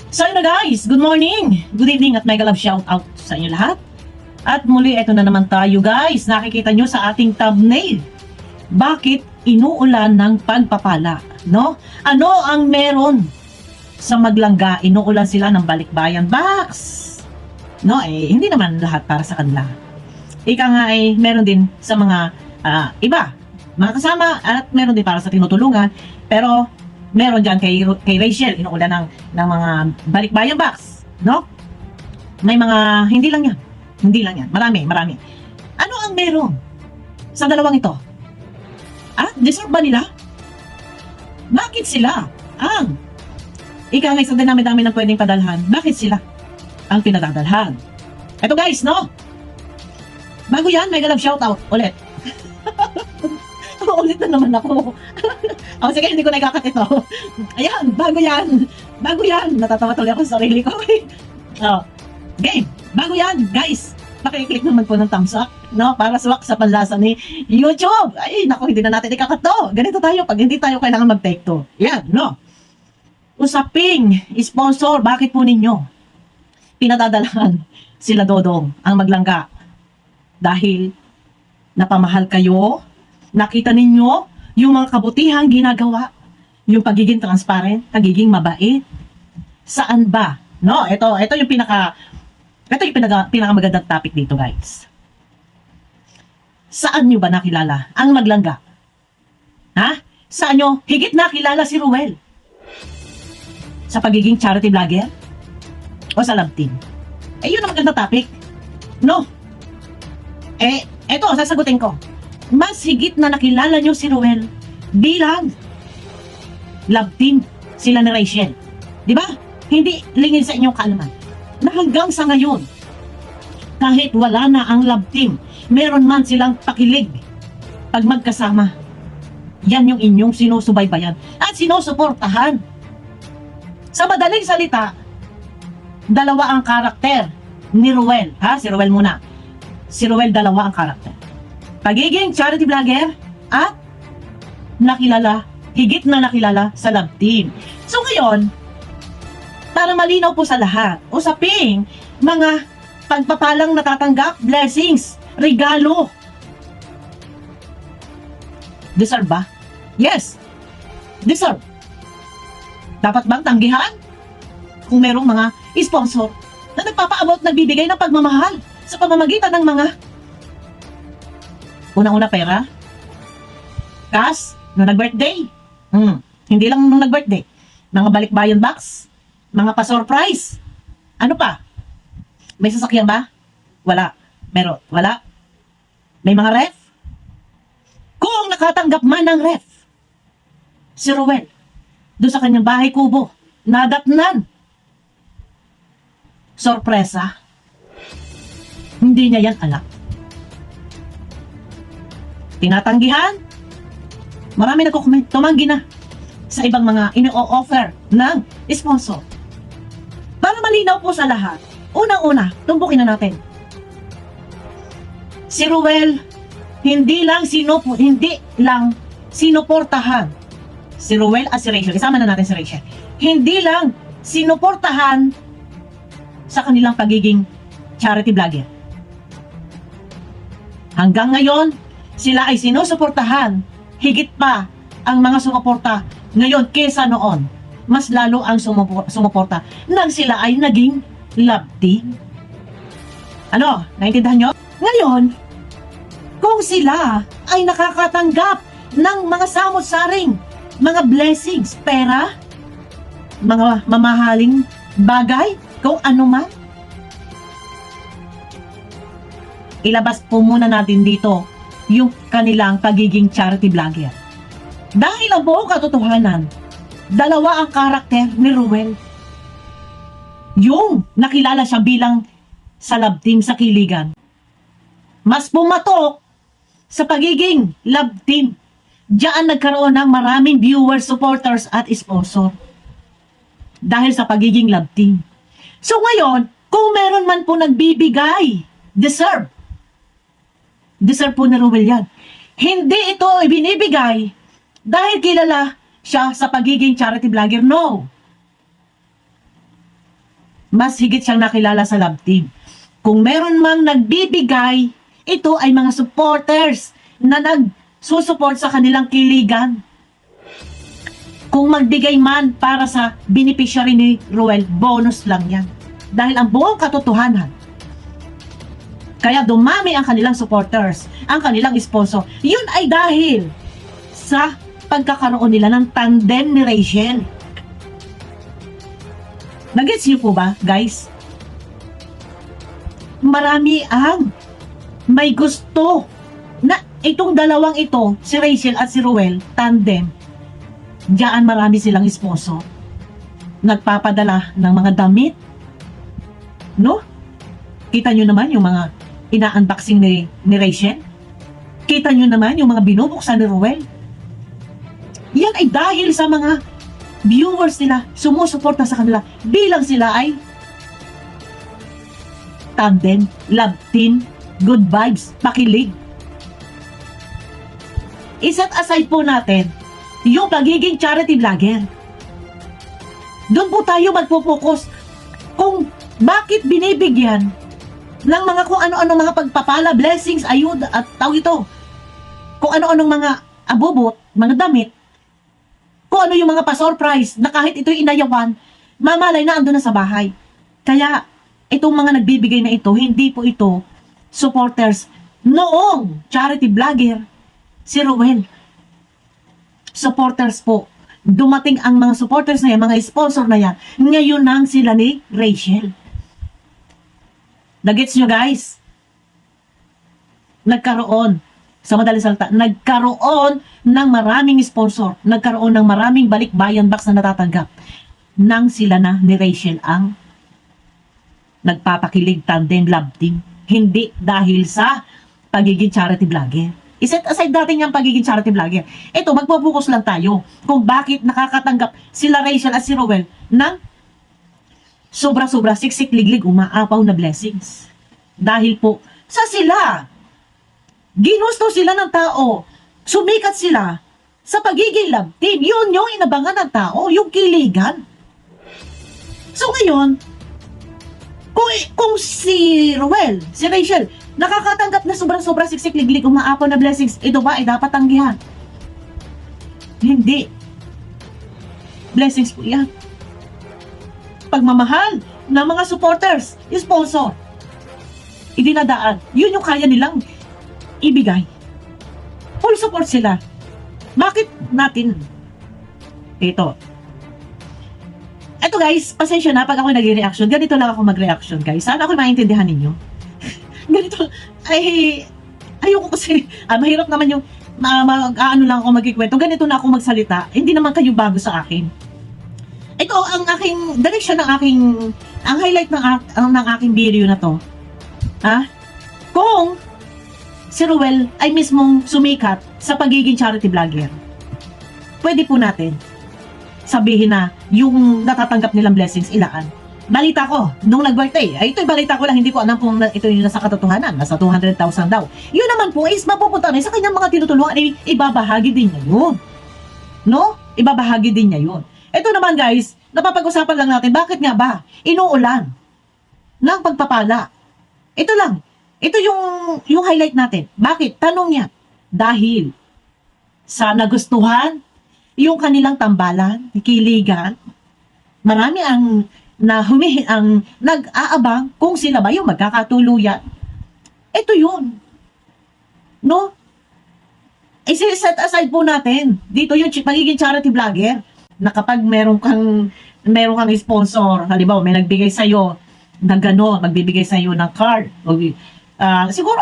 So yun na guys, good morning, good evening at mega love shout out sa inyo lahat. At muli, eto na naman tayo guys, nakikita nyo sa ating thumbnail. Bakit inuulan ng pagpapala? No? Ano ang meron sa Maglangga? Inuulan sila ng balikbayan box. No, hindi naman lahat para sa kanila. Ika nga meron din sa mga iba, mga kasama, at meron din para sa tinutulungan. Pero meron dyan kay Rachel, inuulan ng mga balikbayan box. No? May mga, hindi lang yan, marami. Ano ang meron sa dalawang ito? Deserve ba nila? Bakit sila ang ika nga isang dami-dami ng pwedeng padalhan? Bakit sila ang pinadadalhan? Eto guys, no? Bago yan, mega love shoutout ulit. Ulit na naman ako. Sige, hindi ko na ikakat ito. Ayan, bago yan. Natatawa tuloy ako sa sarili ko. Game, bago yan, guys. Pakiclick naman po ng thumbs up, no? Para swak sa panlasa ni YouTube. Ay, naku, hindi na natin ikakat to. Ganito tayo, pag hindi tayo kailangan mag-take to. Yan, no? Usaping sponsor, bakit po ninyo pinadadalahan sila Dodong ang Maglangga? Dahil napamahal kayo, nakita ninyo yung mga kabutihang ginagawa, yung pagiging transparent, pagiging mabait. Saan ba? No, ito yung pinakamagandang topic dito, guys. Saan nyo ba nakilala ang Maglangga? Saan nyo higit nakilala si Ruel? Sa pagiging charity vlogger? O sa love team? Yun ang magandang topic. No? Eto, sasagutin ko. Mas higit na nakilala nyo si Ruel bilang love team sila ni Rachel. Di ba? Hindi lingid sa inyong kaalaman na hanggang sa ngayon, kahit wala na ang love team, meron man silang pakilig pag magkasama. Yan yung inyong sinusubaybayan at sinusuportahan. Sa madaling salita, dalawa ang karakter ni Ruel. Si Ruel muna. Si Ruel, dalawa ang karakter. Pagiging charity vlogger at higit na nakilala sa love team. So ngayon, para malinaw po sa lahat, usaping mga pagpapalang natatanggap, blessings, regalo. Deserve ba? Yes, deserve. Dapat bang tanggihan? Kung merong mga sponsor na nagpapaabot, nagbibigay ng pagmamahal sa pamamagitan ng mga unang-una pera, cash, nung nag-birthday. Hindi lang nung nag-birthday. Mga balikbayan box, mga pa-surprise. Ano pa? May sasakyan ba? Wala. Meron? Wala. May mga ref? Kung nakatanggap man ng ref, si Ruel, doon sa kanyang bahay kubo, nadatnan. Sorpresa. Hindi niya yan alam. Tinatanggihan. Marami nagko-comment, tumanggi na sa ibang mga ino-offer ng sponsor. Para malinaw po sa lahat, unang-una, tumbukin na natin. Si Ruel, hindi lang sinuportahan si Ruel at si Rachel. Isama na natin si Rachel. Hindi lang sinuportahan sa kanilang pagiging charity vlogger. Hanggang ngayon, sila ay sinusuportahan. Higit pa ang mga sumuporta ngayon kesa noon. Mas lalo ang sumuporta nang sila ay naging love team. Ano? Naintindihan nyo? Ngayon, kung sila ay nakakatanggap ng mga samot-saring, mga blessings, pera, mga mamahaling bagay, kung ano man, ilabas po muna natin dito yung kanilang pagiging charity vlogger. Dahil ang buong katotohanan, dalawa ang karakter ni Ruel. Yung nakilala siya bilang sa love team sa Kiligan, mas pumatok sa pagiging love team. Diyan nagkaroon ng maraming viewers, supporters at sponsor. Dahil sa pagiging love team. So ngayon, kung meron man po nagbibigay, deserve po ni Ruel yan. Hindi ito ibinibigay dahil kilala siya sa pagiging charity vlogger. No. Mas higit siyang nakilala sa love team. Kung meron mang nagbibigay, ito ay mga supporters na nagsusupport sa kanilang kiligan. Kung magbigay man para sa beneficiary ni Ruel, bonus lang yan. Dahil ang buong katotohanan, kaya dumami ang kanilang supporters, ang kanilang sponsor, yun ay dahil sa pagkakaroon nila ng tandem ni Rachel. Nagets niyo po ba, guys? Marami ang may gusto na itong dalawang ito, si Rachel at si Ruel, tandem. Diyan marami silang sponsor. Nagpapadala ng mga damit. No? Kita nyo naman yung mga ina-unboxing ni Rachel. Kita nyo naman yung mga binubuksan ni Ruel. Yan ay dahil sa mga viewers nila, sumusuporta sa kanila bilang sila ay tandem, love team, good vibes, pakilig. Iset aside po natin yung pagiging charity vlogger. Doon po tayo magpo-focus kung bakit binibigyan ng mga kung ano-ano mga pagpapala, blessings, ayuda at tawag ito. Kung ano-anong mga abubot, mga damit, kung ano yung mga pa-surprise na kahit ito'y inayawan, mamalay na ando na sa bahay. Kaya, itong mga nagbibigay na ito, hindi po ito supporters noong charity vlogger, si Ruel. Supporters po. Dumating ang mga supporters na yan, mga sponsor na yan, ngayon nang sila ni Rachel. Nagets nyo guys? Nagkaroon, sa madaling salita, nagkaroon ng maraming sponsor, nagkaroon ng maraming balikbayan box na natatanggap nang sila na ni Rachel ang nagpapakilig tandem love team. Hindi dahil sa pagiging charity vlogger. Iset aside natin yung pagiging charity vlogger. Ito, magpo-focus lang tayo kung bakit nakakatanggap sila Rachel at si Ruel ng sobra-sobra siksik-liglig umaapaw na blessings. Dahil po sa sila, ginusto sila ng tao, sumikat sila sa pagiging love team. Yun yung inabangan ng tao, yung kiligan. So ngayon, kung si Ruel, si Rachel, nakakatanggap na sobrang-sobra siksik-liglig umaapaw na blessings, ito ba ay dapat tanggihan? Hindi. Blessings po yan. Pagmamahal ng mga supporters, sponsor, idinadaan. Yun yung kaya nilang ibigay. Full support sila. Bakit natin ito? Ito guys, pasensya na pag ako nag-reaction. Ganito lang ako mag-reaction guys. Sana ako maintindihan ninyo. Ganito, ay, ayoko kasi, mahirap naman yung, ano lang ako magkikwento. Ganito na ako magsalita. Hindi naman kayo bago sa akin. Ito ang aking, direction ng aking, ang highlight ng aking video na to. Kung si Ruel ay mismong sumikat sa pagiging charity vlogger, pwede po natin sabihin na yung natatanggap nilang blessings ilaan. Balita ko, nung nag-birthday, ito'y balita ko lang, hindi ko alam kung ito yung nasa katotohanan, nasa 200,000 daw. Yun naman po is mapupunta rin sa kanyang mga tinutulungan, ibabahagi din niya yun. No? Ibabahagi din niya yun. Ito naman guys, napapag-usapan lang natin, bakit nga ba inuulan ng pagpapala? Ito lang, ito yung highlight natin. Bakit? Tanong niya. Dahil sa nagustuhan yung kanilang tambalan, kiligan, marami ang nag-aabang kung sila ba yung magkakatuluyan. Ito yun. No? I-set aside po natin. Dito yung magiging charity vlogger na kapag meron kang sponsor, halimbawa may nagbigay sa'yo ng gano'n, magbibigay sa'yo ng card. Siguro,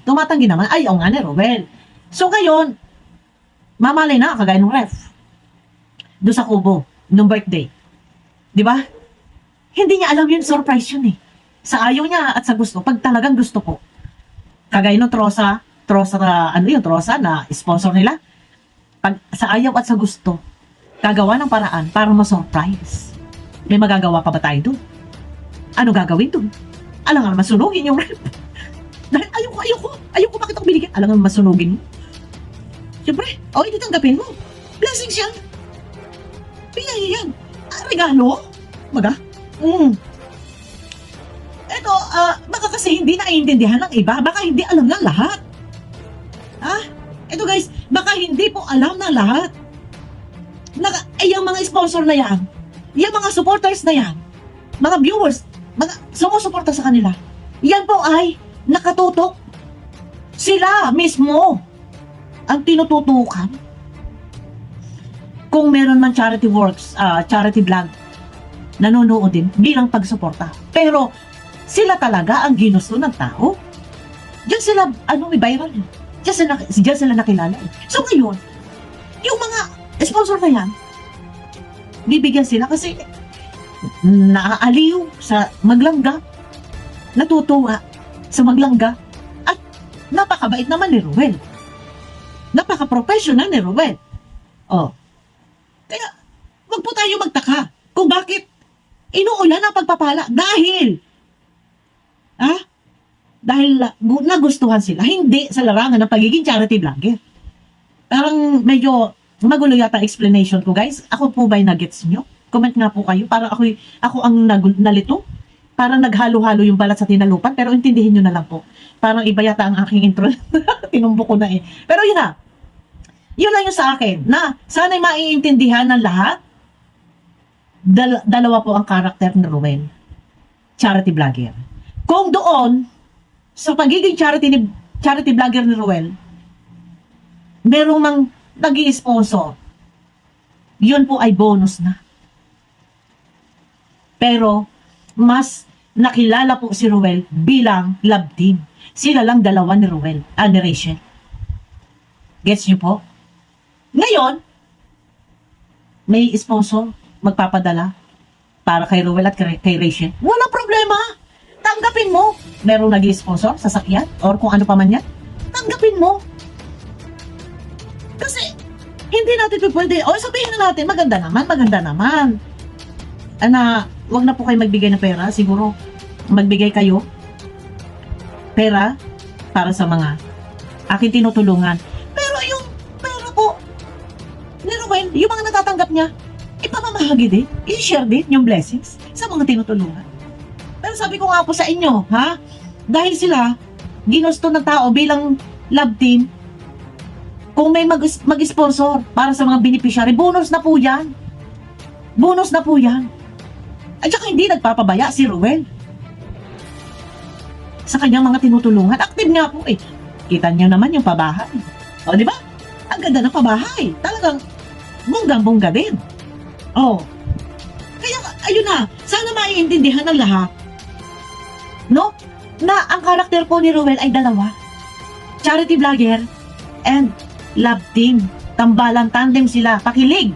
tumatanggi naman. Ay, nga ni Ruel. So ngayon, mamalay na, kagaya ng ref. Doon sa kubo, nung birthday. Di ba? Hindi niya alam yun, surprise yun eh. Sa ayaw niya at sa gusto, pag talagang gusto ko. Kagaya ng Trosa na sponsor nila. Pag sa ayaw at sa gusto, gagawa ng paraan para ma-surprise. May magagawa pa ba tayo doon? Ano gagawin doon? Alam nga, masunugin yung ref. Dahil ayoko bakit ako binigyan? Alam nga, masunugin mo. Siyempre, hindi tanggapin mo. Blessings yan. Pinay yan. Regalo. Mm. Ito, baka kasi hindi naiintindihan ng iba, baka hindi alam ng lahat. Ha? Ito guys, baka hindi po alam ng lahat. Yung mga sponsor na yan, yung mga supporters na yan, mga viewers, mga sumusuporta sa kanila, yan po ay nakatutok. Sila mismo ang tinututukan. Kung meron man charity works, charity vlog, nanonood din bilang pagsuporta. Pero sila talaga ang ginusto ng tao. Diyan sila, may viral. Diyan sila nakilala. So ngayon, yung mga sponsor na yan, bibigyan sila kasi naaaliw sa maglangga, natutuwa sa maglangga, at napakabait naman ni Ruel. Napaka-professional ni Ruel. Kaya, wag po tayo magtaka kung bakit inuulan ang pagpapala dahil nagustuhan sila, hindi sa larangan ng pagiging charity vlogger. Parang medyo magulo yata explanation ko, guys. Ako po ba'y nagets nyo? Comment nga po kayo. Parang ako ang nalito. Parang naghalo-halo yung balat sa tinalupan, pero intindihin nyo na lang po. Parang iba yata ang aking intro. Tinumbo ko na eh. Pero yun na. Yun lang yung sa akin, na sana'y maiintindihan ng lahat. Dalawa po ang karakter ni Ruel. Charity vlogger. Kung doon, sa pagiging charity vlogger ni Ruel, merong mang nag-i-sponsor, yun po ay bonus na. Pero, mas nakilala po si Ruel bilang love team. Sila lang dalawa ni Ruel, ni Rachel. Gets nyo po? Ngayon, may sponsor magpapadala para kay Ruel at kay Rachel. Walang problema. Tanggapin mo. Merong nag-i-sponsor, sasakyan, or kung ano pa man yan. Tanggapin mo. Kasi, hindi natin pwede. Sabihin na natin, maganda naman. Wag na po kayo magbigay ng pera. Siguro, magbigay kayo pera para sa mga aking tinutulungan. Pero yung pera po ni Ruel, yung mga natatanggap niya, ipamamahagi din, i-share din yung blessings sa mga tinutulungan. Pero sabi ko nga po sa inyo, dahil sila, ginusto ng tao bilang love team, kung may mag-sponsor para sa mga beneficiary, bonus na po yan. Bonus na po yan. At saka hindi nagpapabaya si Ruel sa kanyang mga tinutulungan. Active nga po eh. Kita niyo naman yung pabahay. Di ba? Ang ganda ng pabahay. Talagang bonggang-bongga din. Kaya, ayun na. Sana maiintindihan ng lahat. No? Na ang karakter po ni Ruel ay dalawa. Charity vlogger and love team. Tambalan, tandem sila. Pakilig.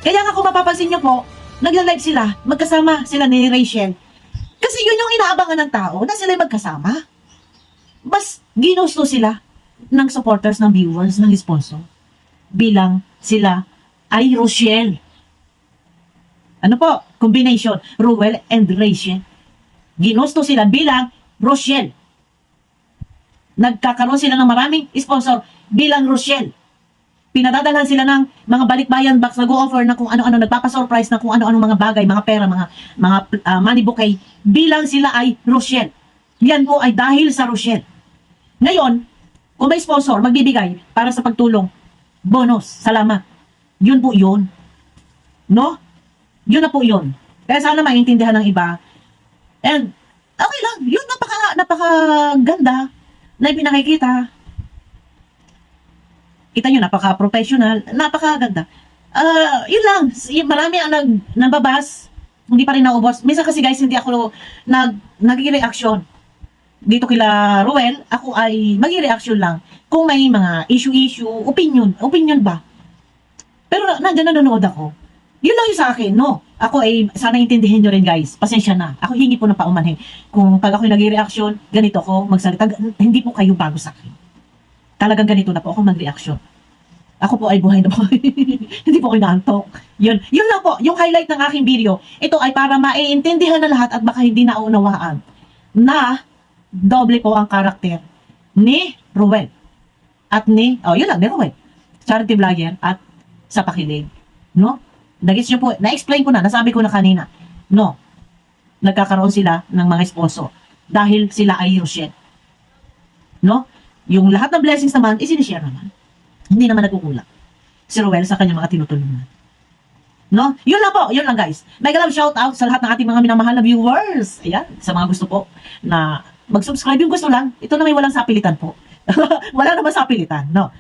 Kaya nga kung mapapansin niyo po, nagla-live sila, magkasama sila ni Rachel. Kasi yun yung inaabangan ng tao, na sila magkasama. Mas ginusto sila ng supporters, ng viewers, ng sponsor. Bilang sila ay Rochelle. Ano po? Combination. Ruel and Rachel. Ginusto sila bilang Rochelle. Nagkakaroon sila ng maraming sponsor bilang Rochelle. Pinadadalhan sila ng mga balikbayan box, nag-o-offer na kung ano-ano, nagpapasurprise na kung ano-ano mga bagay, mga pera, mga money bouquet, bilang sila ay Rochelle. Yan po ay dahil sa Rochelle. Ngayon, kung may sponsor, magbibigay para sa pagtulong, bonus, salamat. Yun po yun. No? Yun na po yun. Kaya sana maintindihan ng iba. And, okay lang. Yun, napaka-ganda na pinakikita. Kita nyo, napaka-professional, napakaganda. Yun lang. Marami ang nababas. Hindi pa rin naubos. Minsan kasi guys, hindi ako nag-reaction. Dito kila Ruel, ako ay mag-reaction lang. Kung may mga issue, opinion ba? Pero nandiyan nanonood ako. Yun lang yung sa akin, no? Ako ay, sana intindihin nyo rin guys. Pasensya na. Ako hingi po ng paumanhin. Kung pag ako nag-reaction, ganito ako magsalita. Hindi po kayo bago sa akin. Talagang ganito na po ako mag-reaction. Ako po ay buhay na buhay. Hindi po kinaantok. Yun lang po, yung highlight ng aking video. Ito ay para maiintindihan na lahat at baka hindi naunawaan na doble po ang karakter ni Ruel. At yun lang, ni Ruel. Charity vlogger at sa pakilig. No? Nagets nyo po, na-explain ko na, nasabi ko na kanina. No? nagkakaroon sila ng mga esposo dahil sila ay Rochelle. No? Yung lahat ng blessings naman, isinishare naman. Hindi naman nagkukulang. Si Rowel sa kanyang mga tinutulungan. No? Yun lang po, yun lang guys. Mega love shout out sa lahat ng ating mga minamahal na viewers. Ayan, sa mga gusto po na mag-subscribe, yung gusto lang, ito na may walang sapilitan po. Wala naman sapilitan, no?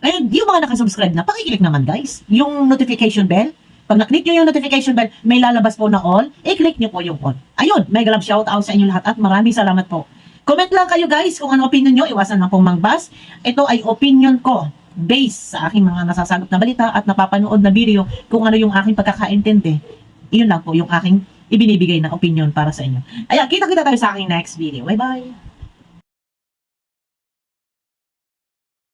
Ayun, yung mga nakasubscribe na, pakiclick naman guys. Yung notification bell, pag naklik nyo yung notification bell, may lalabas po na all, i-click nyo po yung all. Ayun, mega love shout out sa inyo lahat at maraming salamat po. Comment lang kayo guys kung ano opinion nyo, iwasan lang pong mangbas. Ito ay opinion ko based sa aking mga nasasagap na balita at napapanood na video kung ano yung aking pagkakaintindi. Iyon lang po yung aking ibinibigay na opinion para sa inyo. Ayan, kita-kita tayo sa aking next video. Bye-bye!